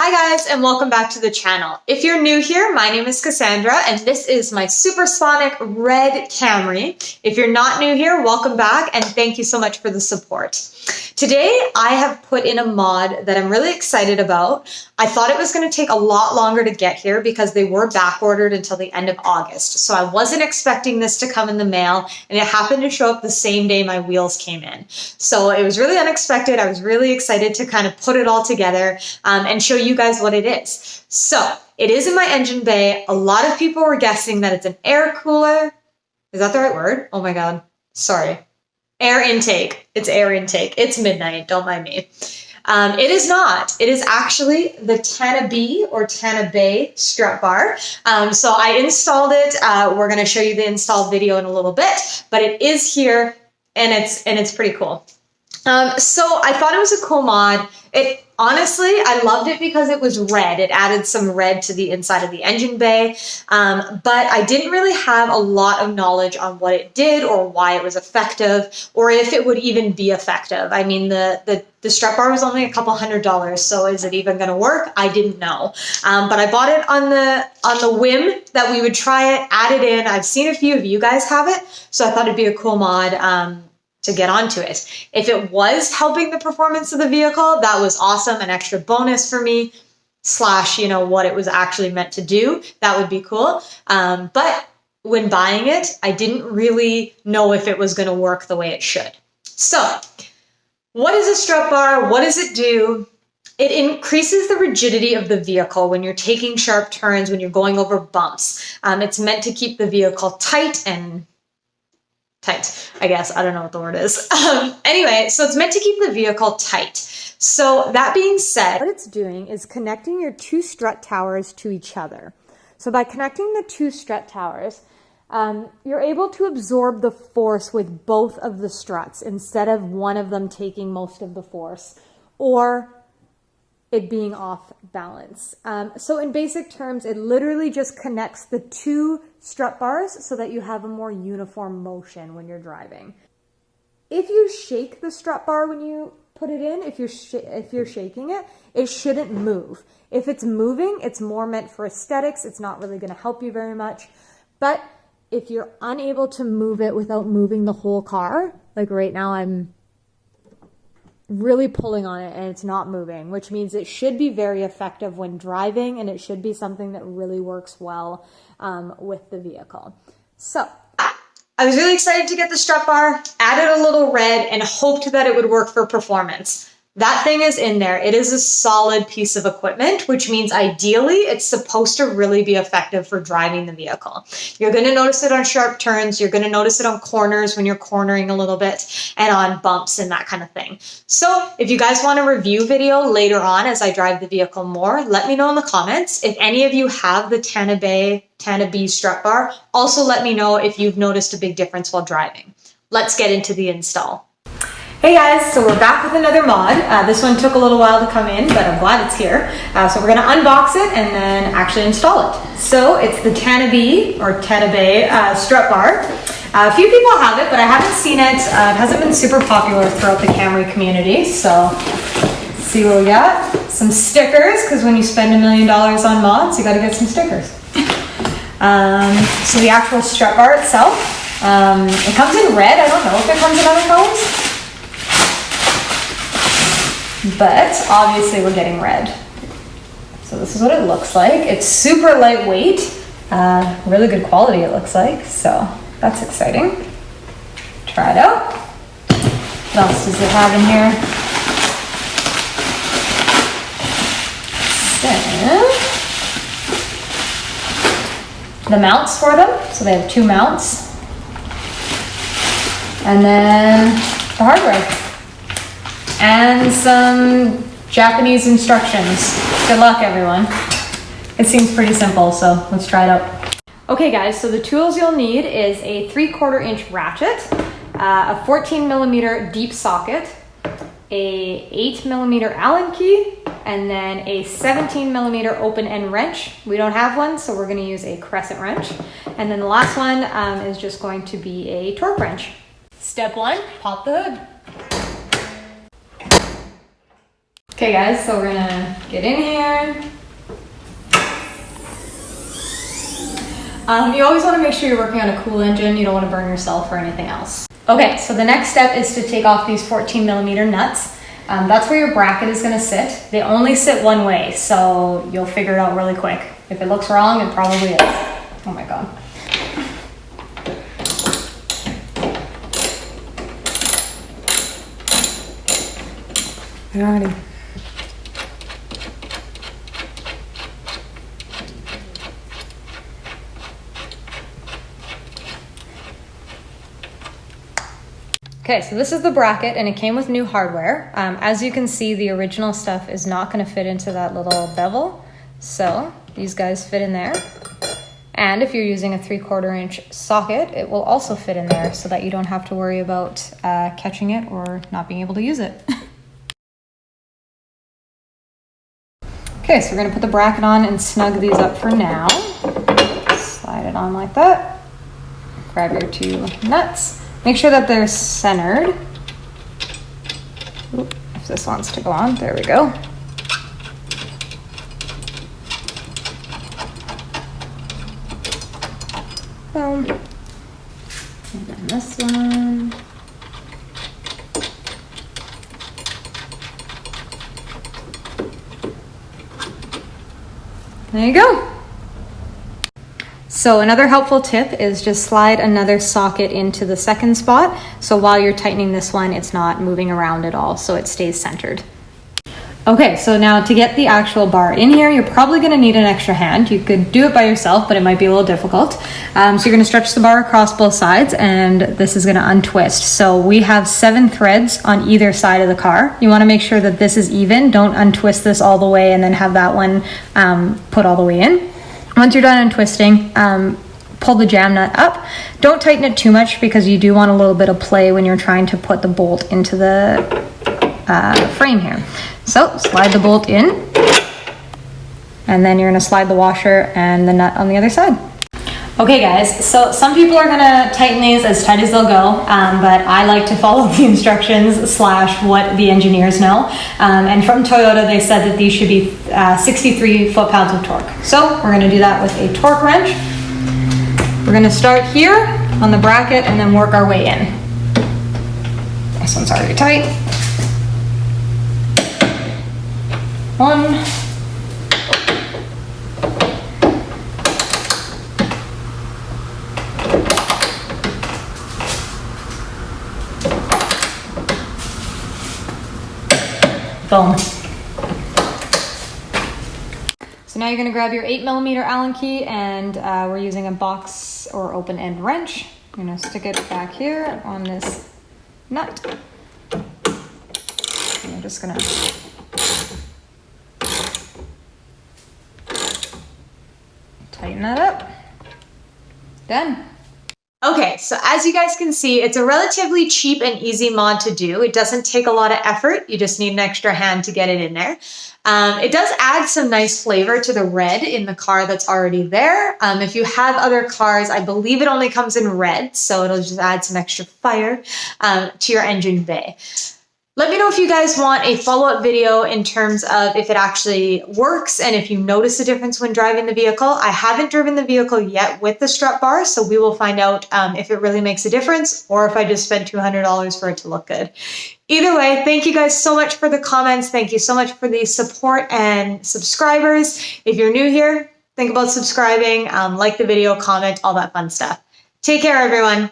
Hi guys, and welcome back to the channel. If you're new here, my name is Cassandra, and this is my supersonic red Camry. If you're not new here, welcome back, and thank you so much for the support. Today, I have put in a mod that I'm really excited about. I thought it was going to take a lot longer to get here because they were back ordered until the end of August. So I wasn't expecting this to come in the mail, and it happened to show up the same day my wheels came in. So it was really unexpected. I was really excited to kind of put it all together and show you guys what it is. So it is in my engine bay. A lot of people were guessing that it's an air cooler. Is that the right word? Oh my God. Sorry. Air intake. It's air intake. It's midnight. Don't mind me. It is not. It is actually the Tanabe Strut Bar. So I installed it. We're going to show you the install video in a little bit, but it is here and it's pretty cool. So I thought it was a cool mod. Honestly, I loved it because it was red. It added some red to the inside of the engine bay, but I didn't really have a lot of knowledge on what it did or why it was effective or if it would even be effective. I mean, the strut bar was only a couple $100, so is it even going to work? I didn't know, but I bought it on the whim that we would try it, add it in. I've seen a few of you guys have it, so I thought it'd be a cool mod to get onto it. If it was helping the performance of the vehicle, that was awesome, an extra bonus for me, slash, you know, what it was actually meant to do. That would be cool. But when buying it, I didn't really know if it was going to work the way it should. So what is a strut bar? What does it do? It increases the rigidity of the vehicle when you're taking sharp turns, when you're going over bumps. It's meant to keep the vehicle tight, I guess. I don't know what the word is. Anyway, so it's meant to keep the vehicle tight. So that being said, what it's doing is connecting your two strut towers to each other. So by connecting the two strut towers, you're able to absorb the force with both of the struts instead of one of them taking most of the force or it being off balance. So in basic terms, it literally just connects the two strut bars so that you have a more uniform motion when you're driving. If you shake the strut bar when you put it in, if you're shaking it, it shouldn't move. If it's moving, it's more meant for aesthetics. It's not really going to help you very much. But if you're unable to move it without moving the whole car, like right now I'm really pulling on it and it's not moving, which means it should be very effective when driving and it should be something that really works well with the vehicle. So I was really excited to get the strut bar, added a little red, and hoped that it would work for performance. That thing is in there. It is a solid piece of equipment, which means ideally it's supposed to really be effective for driving the vehicle. You're going to notice it on sharp turns. You're going to notice it on corners when you're cornering a little bit and on bumps and that kind of thing. So if you guys want a review video later on as I drive the vehicle more, let me know in the comments. If any of you have the Tanabe Strut Bar, also let me know if you've noticed a big difference while driving. Let's get into the install. Hey guys, so we're back with another mod. This one took a little while to come in, but I'm glad it's here. So we're gonna unbox it and then actually install it. So it's the Tanabe Strut Bar. A few people have it, but I haven't seen it. It hasn't been super popular throughout the Camry community. So let's see what we got. Some stickers, because when you spend $1 million on mods, you gotta get some stickers. So the actual strut bar itself, it comes in red. I don't know if it comes in other colors, but obviously we're getting red. So this is what it looks like. It's super lightweight, really good quality it looks like, so that's exciting. Try it out. What else does it have in here? So, the mounts for them. So they have two mounts. And then the hardware. And some Japanese instructions. Good luck, everyone. It seems pretty simple, so let's try it out. Okay guys, so the tools you'll need is a 3/4 inch ratchet, a 14mm deep socket, a 8mm Allen key, and then a 17mm open end wrench. We don't have one, so we're gonna use a crescent wrench. And then the last one is just going to be a torque wrench. Step 1, pop the hood. Okay guys, so we're gonna get in here. You always want to make sure you're working on a cool engine. You don't want to burn yourself or anything else. Okay, so the next step is to take off these 14mm nuts. That's where your bracket is going to sit. They only sit one way, so you'll figure it out really quick. If it looks wrong, it probably is. Oh my god. Alrighty. Okay, so this is the bracket and it came with new hardware. As you can see, the original stuff is not going to fit into that little bevel. So these guys fit in there. And if you're using a 3/4 inch socket, it will also fit in there so that you don't have to worry about catching it or not being able to use it. Okay, so we're going to put the bracket on and snug these up for now. Slide it on like that. Grab your two nuts. Make sure that they're centered. Oop, if this wants to go on, there we go. Boom. And then this one. There you go. So another helpful tip is just slide another socket into the second spot. So while you're tightening this one, it's not moving around at all, so it stays centered. Okay, so now to get the actual bar in here, you're probably gonna need an extra hand. You could do it by yourself, but it might be a little difficult. So you're gonna stretch the bar across both sides and this is gonna untwist. So we have 7 threads on either side of the car. You wanna make sure that this is even. Don't untwist this all the way and then have that one put all the way in. Once you're done untwisting, pull the jam nut up. Don't tighten it too much because you do want a little bit of play when you're trying to put the bolt into the frame here. So slide the bolt in, and then you're gonna slide the washer and the nut on the other side. Okay guys, so some people are gonna tighten these as tight as they'll go, but I like to follow the instructions / what the engineers know. And from Toyota, they said that these should be 63 foot-pounds of torque. So we're gonna do that with a torque wrench. We're gonna start here on the bracket and then work our way in. This one's already tight. 1. Boom. So now you're going to grab your 8mm Allen key and we're using a box or open end wrench. You're going to stick it back here on this nut. And I'm just going to tighten that up. Done. Okay, so as you guys can see, it's a relatively cheap and easy mod to do. It doesn't take a lot of effort. You just need an extra hand to get it in there. It does add some nice flavor to the red in the car that's already there. If you have other cars, I believe it only comes in red, so it'll just add some extra fire to your engine bay. Let me know if you guys want a follow-up video in terms of if it actually works and if you notice a difference when driving the vehicle. I haven't driven the vehicle yet with the strut bar, so we will find out if it really makes a difference or if I just spent $200 for it to look good. Either way, thank you guys so much for the comments. Thank you so much for the support and subscribers. If you're new here, think about subscribing, like the video, comment, all that fun stuff. Take care, everyone.